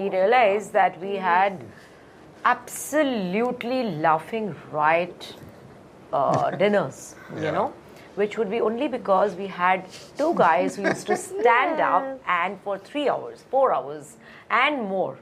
we realized that we had absolutely laughing riot dinners, you know, which would be only because we had two guys who used to stand up and for 3 hours, 4 hours and more,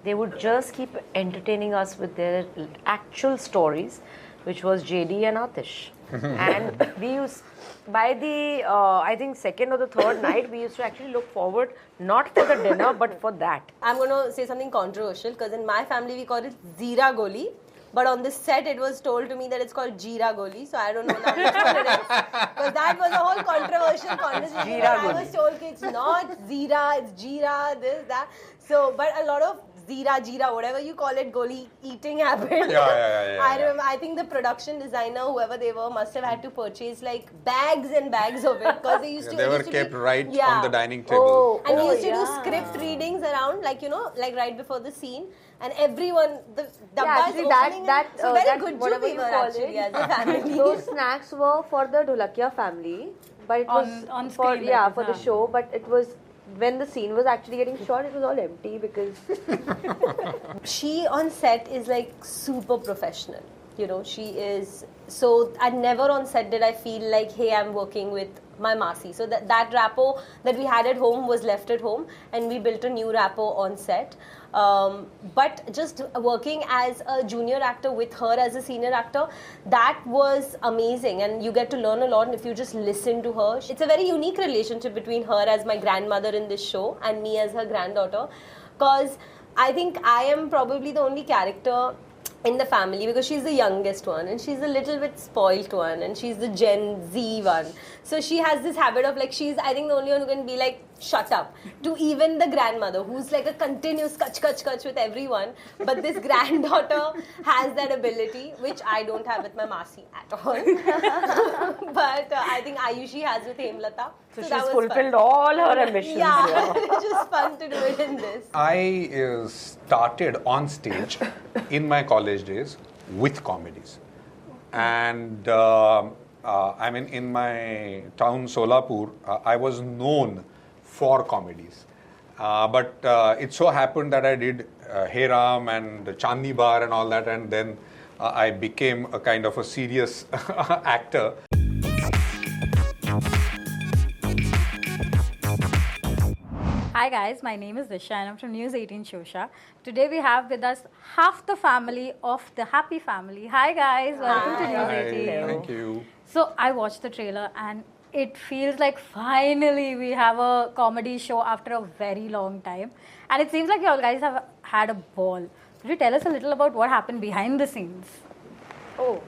they would just keep entertaining us with their actual stories, which was JD and Atish. And we used, by the, I think second or the third night, we used to actually look forward, not for the dinner, but for that. I'm going to say something controversial, because in my family we call it Zira Goli. But on this set, it was told to me that it's called Jeera Goli. So I don't know now which one it is. Because that was a whole controversial conversation. I was told it's not Zira, it's Jeera, this, that. So, but a lot of Jeera, whatever you call it, Goli eating happened. I remember, I think the production designer, whoever they were, must have had to purchase like bags and bags of it. Because they used to... They were kept right on the dining table. And we used to do script readings around, like, you know, like right before the scene. And everyone, the dabba is opening. So very good job we were actually as a family. Those snacks were for the Dholakia family, but it was on for screen, for the show. But it was when the scene was actually getting shot, it was all empty because she on set is like super professional. You know, she is so. And never on set did I feel like, hey, I'm working with my Masi. So that rapport that we had at home was left at home, and we built a new rapport on set. But just working as a junior actor with her as a senior actor, that was amazing, and you get to learn a lot if you just listen to her. It's a very unique relationship between her as my grandmother in this show and me as her granddaughter, because I think I am probably the only character in the family, because she's the youngest one and she's a little bit spoilt one and she's the Gen Z one. So she has this habit of like, she's I think the only one who can be like, shut up, to even the grandmother who's like a continuous kach with everyone. But this granddaughter has that ability, which I don't have with my Masi at all. But I think Ayushi has with Hemlata. So she's fulfilled all her ambitions. Yeah, it's just fun to do it in this. I started on stage in my college days with comedies. And I mean, in my town, Solapur, I was known for comedies. But it so happened that I did Hey Ram and Chandni Bar and all that, and then I became a kind of a serious actor. Hi guys, my name is Dishya and I'm from News 18 Showsha. Today we have with us half the family of the Happy Family. Hi guys, welcome to News 18. Thank you. So I watched the trailer and it feels like finally we have a comedy show after a very long time. And it seems like you all guys have had a ball. Could you tell us a little about what happened behind the scenes? Oh,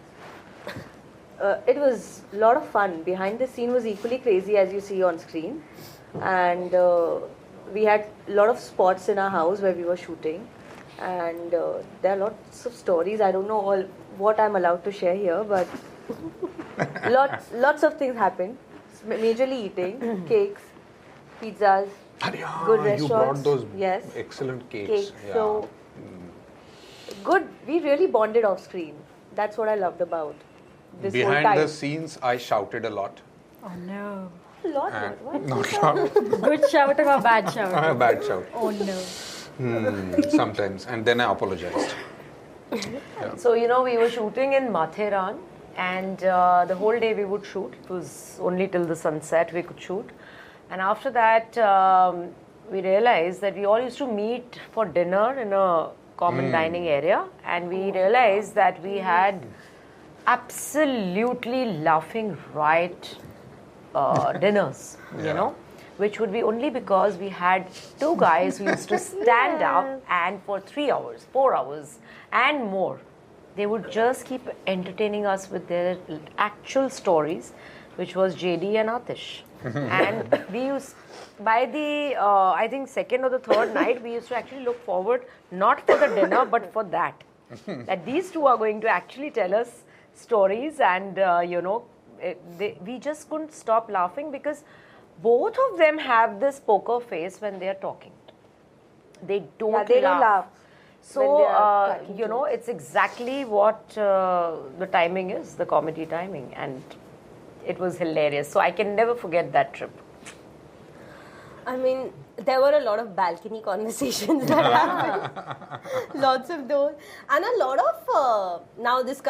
it was a lot of fun. Behind the scene was equally crazy as you see on screen. And we had a lot of spots in our house where we were shooting. And there are lots of stories. I don't know all what I'm allowed to share here, but lots of things happened. Majorly eating, cakes, pizzas, good restaurants. You brought those yes. excellent cakes. Yeah. So good. We really bonded off screen. That's what I loved about this whole time. Behind the scenes, I shouted a lot. Oh no. A lot. Not shout. Good shouting or bad shouting? Bad shout. Oh no. Sometimes. And then I apologized. Yeah. So, you know, we were shooting in Matheran, and the whole day we would shoot. It was only till the sunset we could shoot. And after that, we realized that we all used to meet for dinner in a common dining area. And we realized that we had absolutely laughing riot dinners, you know, which would be only because we had two guys who used to stand up and for 3 hours, 4 hours and more, they would just keep entertaining us with their actual stories, which was JD and Atish. And we used, by the, I think second or the third night, we used to actually look forward, not for the dinner, but for that. That these two are going to actually tell us stories, and, you know, we just couldn't stop laughing because both of them have this poker face when they are talking. They don't they don't laugh. So, you know, it's exactly what the timing is, the comedy timing. And it was hilarious. So I can never forget that trip. I mean, there were a lot of balcony conversations that happened. Lots of those. And a lot of,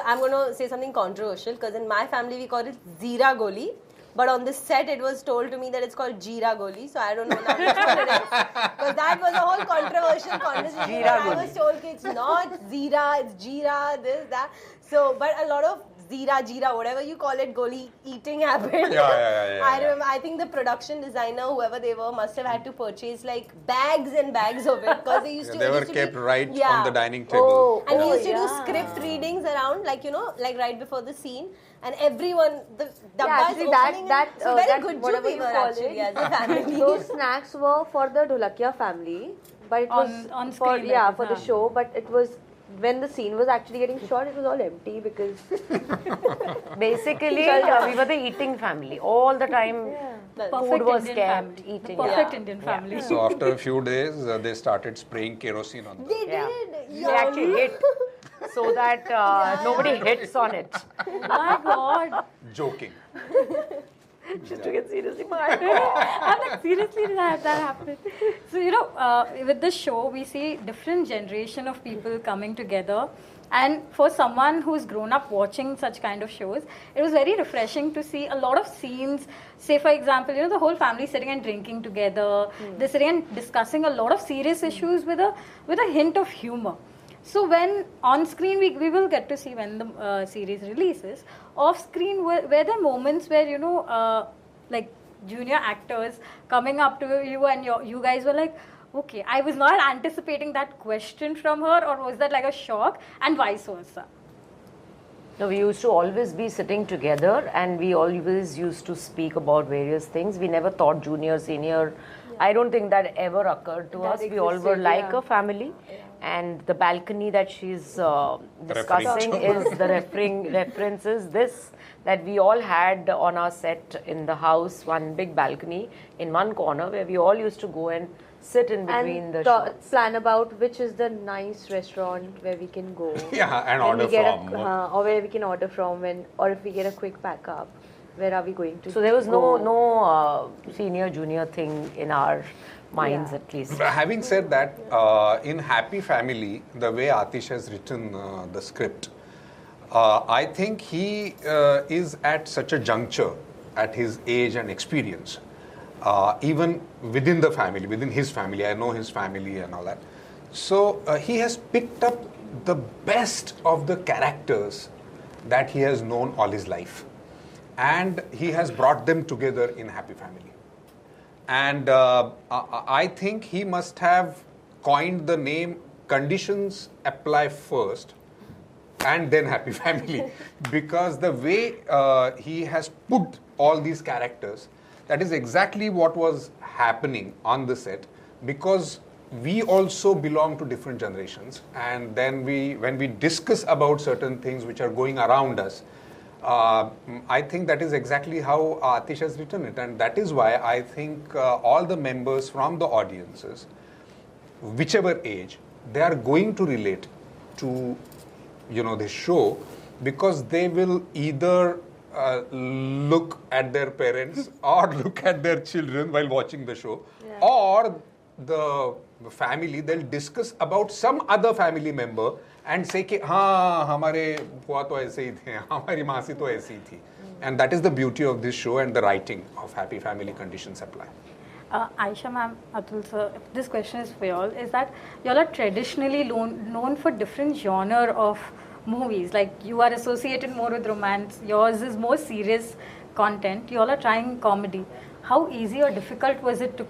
I'm going to say something controversial because in my family we call it Zira Goli. But on this set, it was told to me that it's called Jeera Goli. So I don't know now which one it is. Because that was a whole controversial conversation. I was told it's not Zira, it's Jeera, this, that. So, but a lot of Jeera, whatever you call it, Goli eating happened. Yeah. I remember, I think the production designer, whoever they were, must have had to purchase like bags and bags of it. Because they used to... They were kept right on the dining table. And we used to do script readings around, like, like right before the scene. And everyone, the dabba is opening. So very good job we were actually as a family. Those snacks were for the Dholakia family, but it was on for screen, for the show. But it was when the scene was actually getting shot, it was all empty because basically we were the eating family all the time. Food was Indian kept family. eating. Perfect Indian family. So after a few days, they started spraying kerosene on them. They did. They actually hit so that nobody hits on it. Oh my God. Joking. Just took it seriously. I'm like, seriously, did that happen? So, with the show, we see different generation of people coming together. And for someone who's grown up watching such kind of shows, it was very refreshing to see a lot of scenes. Say, for example, the whole family sitting and drinking together. They're sitting and discussing a lot of serious issues with a hint of humor. So when on screen, we will get to see when the series releases. Off screen, were there moments where, like junior actors coming up to you and you guys were like, okay, I was not anticipating that question from her, or was that like a shock, and vice versa? No, we used to always be sitting together and we always used to speak about various things. We never thought junior, senior. I don't think that ever occurred to us. We all were like a family. And the balcony that she's discussing is the references this that we all had on our set in the house, one big balcony in one corner where we all used to go and sit in between the shots. Plan about which is the nice restaurant where we can go. And order from. Or where we can order from or if we get a quick backup, where are we going to? So there was no senior junior thing in our minds at least. Having said that, in Happy Family, the way Atish has written the script, I think he is at such a juncture at his age and experience, even within the family, within his family. I know his family and all that. So he has picked up the best of the characters that he has known all his life. And he has brought them together in Happy Family. And I think he must have coined the name Conditions Apply First and then Happy Family. Because the way he has put all these characters, that is exactly what was happening on the set. Because we also belong to different generations. And then when we discuss about certain things which are going around us, I think that is exactly how Atish has written it, and that is why I think all the members from the audiences, whichever age, they are going to relate to this show, because they will either look at their parents or look at their children while watching the show, or the family, they'll discuss about some other family member and say कि हाँ हमारे बुआ तो ऐसे ही थे, हमारी मासी तो ऐसी ही थी. And that is the beauty of this show and the writing of Happy Family Conditions Apply. Ayesha ma'am, Atul sir, this question is for y'all, is that y'all are traditionally known for different genre of movies. Like you are associated more with romance, yours is more serious content, y'all are trying comedy. How easy or difficult was it to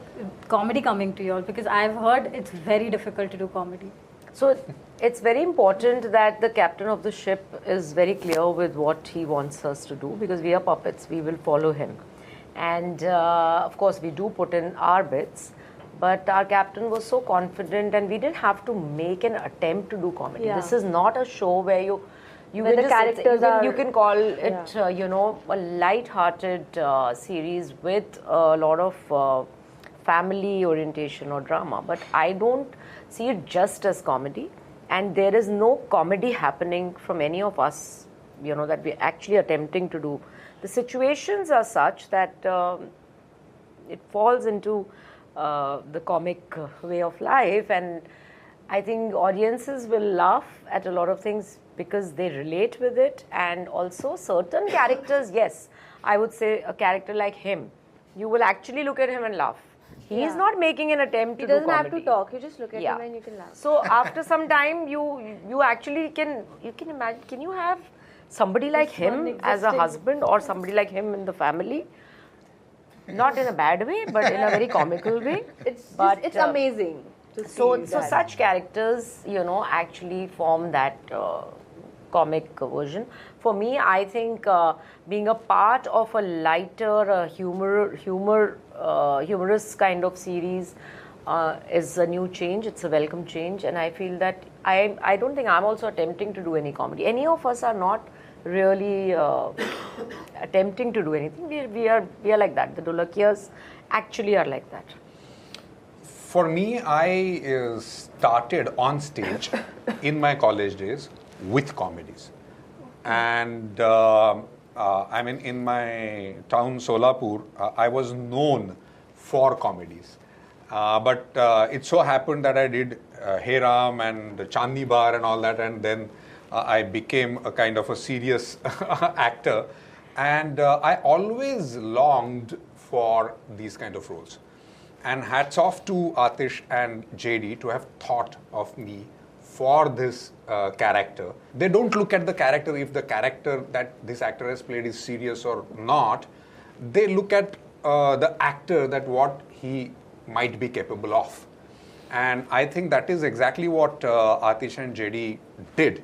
comedy coming to y'all? Because I've heard it's very difficult to do comedy. So it's very important that the captain of the ship is very clear with what he wants us to do, because we are puppets, we will follow him. And of course we do put in our bits, but our captain was so confident and we didn't have to make an attempt to do comedy. This is not a show where you where the characters you can call it a light-hearted series with a lot of family orientation or drama, but I don't see it just as comedy, and there is no comedy happening from any of us that we're actually attempting to do. The situations are such that it falls into the comic way of life, and I think audiences will laugh at a lot of things because they relate with it, and also certain characters, yes, I would say a character like him, you will actually look at him and laugh. He is not making an attempt to do comedy. He doesn't have to talk. You just look at him and you can laugh. So after some time, you actually can imagine. Can you have somebody like him as a husband, or somebody like him in the family? Not in a bad way, but in a very comical way. It's amazing to see So that. such characters, actually form that comic version. For me, I think being a part of a lighter, humorous kind of series is a new change. It's a welcome change, and I feel that I don't think I'm also attempting to do any comedy. Any of us are not really attempting to do anything. We are like that. The Dholakiyas actually are like that. For me, I started on stage in my college days with comedies. And in my town, Solapur, I was known for comedies. But it so happened that I did Hey Ram and Chandni Bar and all that, and then I became a kind of a serious actor. And I always longed for these kind of roles. And hats off to Atish and JD to have thought of me for this character. They don't look at the character if the character that this actor has played is serious or not. They look at the actor, that what he might be capable of. And I think that is exactly what Atish and JD did.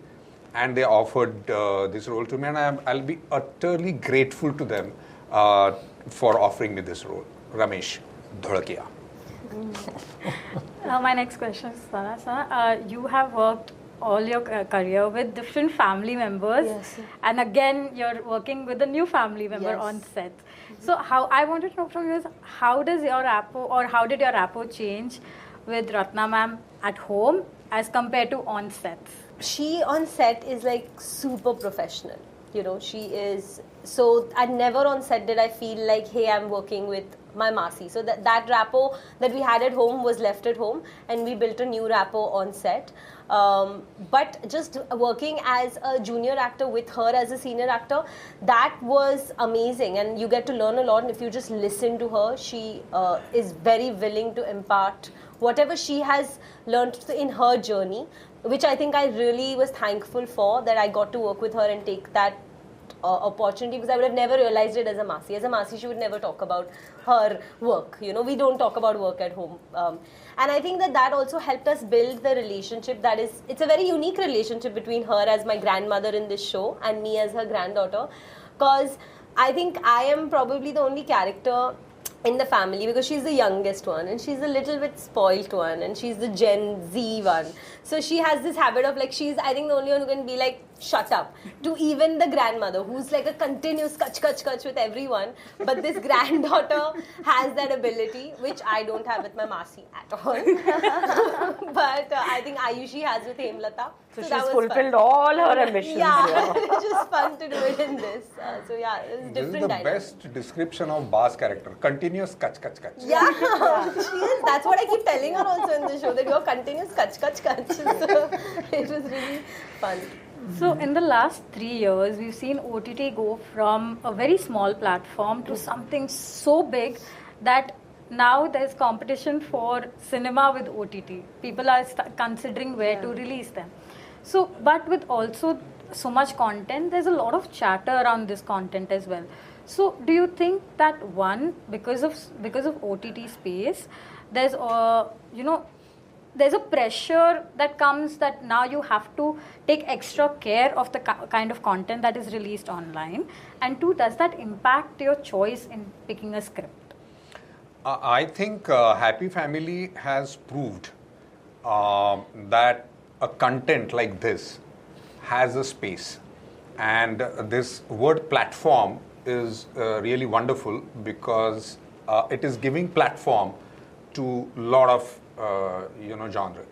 And they offered this role to me, and I'll be utterly grateful to them for offering me this role. Ramesh Dholakia. My next question is Sanah. Sanah, you have worked all your career with different family members, Yes. and again you're working with a new family member Yes. on set. So how I wanted to know from you is how did your rapport change with Ratna ma'am at home as compared to on sets? She on set is like super professional. She is so. And never on set did I feel like, hey, I'm working with my Masi. So that rapport that we had at home was left at home, and we built a new rapport on set. But just working as a junior actor with her as a senior actor, that was amazing, and you get to learn a lot. And if you just listen to her, she is very willing to impart whatever she has learned in her journey, which I think I really was thankful for, that I got to work with her and take that opportunity, because I would have never realized it as a Masi. As a Masi, she would never talk about her work. We don't talk about work at home. And I think that also helped us build the relationship it's a very unique relationship between her as my grandmother in this show and me as her granddaughter. Because I think I am probably the only character in the family, because she's the youngest one and she's a little bit spoilt one and she's the Gen Z one. So she has this habit of she's I think the only one who can be shut up to even the grandmother, who's like a continuous kach with everyone. But this granddaughter has that ability, which I don't have with my Masi at all. But I think Ayushi has with Hemlata. So she's that was fulfilled fun. all her ambitions. Yeah, it's just fun to do it in this. So yeah, it's This is different the dynamics. best description of Ba's character. Continuous kach. Yeah, she is. That's what I keep telling her also in the show, that you're continuous kach. So it was really fun. So in the last 3 years, we've seen OTT go from a very small platform to something so big that now there's competition for cinema with OTT. People are considering where to release them. So, but with also so much content, there's a lot of chatter around this content as well. So, do you think that because of OTT space, there's there's a pressure that comes that now you have to take extra care of the kind of content that is released online, and 2, does that impact your choice in picking a script? I think Happy Family has proved that a content like this has a space, and this word platform is really wonderful because it is giving platform to a lot of genre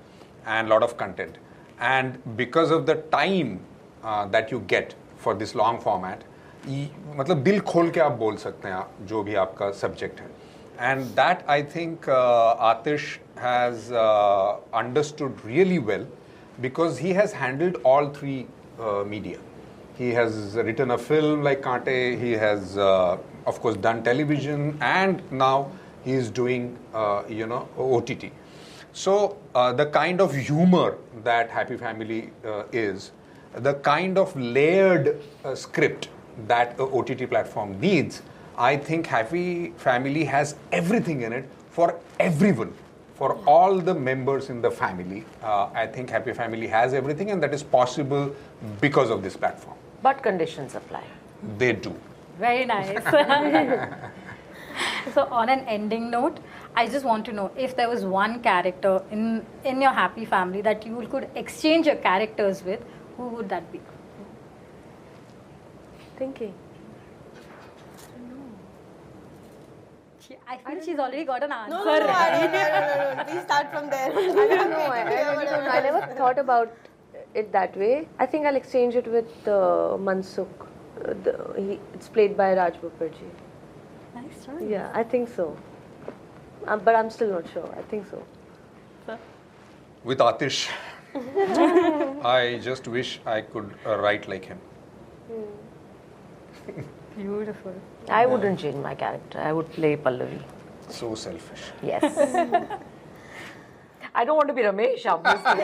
and lot of content, and because of the time that you get for this long format, मतलब दिल खोल के आप बोल सकते हैं जो भी आपका subject है, And that I think Atish has understood really well, because he has handled all three media. He has written a film like Kaante, he has of course done television, and now he is doing OTT. So the kind of humor that Happy Family is, the kind of layered script that a OTT platform needs, I think Happy Family has everything in it for everyone, for all the members in the family. I think Happy Family has everything, and that is possible because of this platform. But conditions apply. They do. Very nice. So on an ending note, I just want to know if there was one character in your Happy Family that you could exchange your characters with, who would that be? Thinking. I feel she's already got an answer. No, no. Please start from there. I don't know. I really don't know. I never thought about it that way. I think I'll exchange it with Mansukh. It's played by Raj Mukherjee. Nice, right? Yeah, I think so. But I'm still not sure. I think so. With Atish, I just wish I could write like him. Beautiful. I wouldn't change my character. I would play Pallavi. So selfish. Yes. I don't want to be Ramesh, obviously.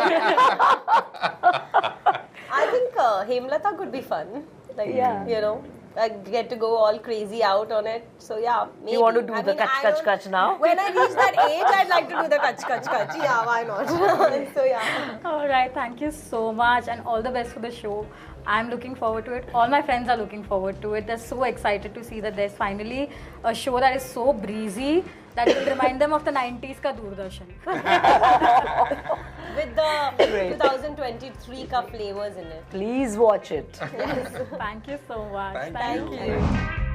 I think Hemlata could be fun. Like, Yeah. you know, I get to go all crazy out on it. So yeah, maybe. You want to do the kach kach now? When I reach that age, I'd like to do the kach. Yeah, why not? So yeah. All right, thank you so much and all the best for the show. I'm looking forward to it. All my friends are looking forward to it. They're so excited to see that there's finally a show that is so breezy that will remind them of the 90s ka Doordarshan. With the 2023 ka flavors in it. Please watch it. Yes. Thank you so much. Thank you.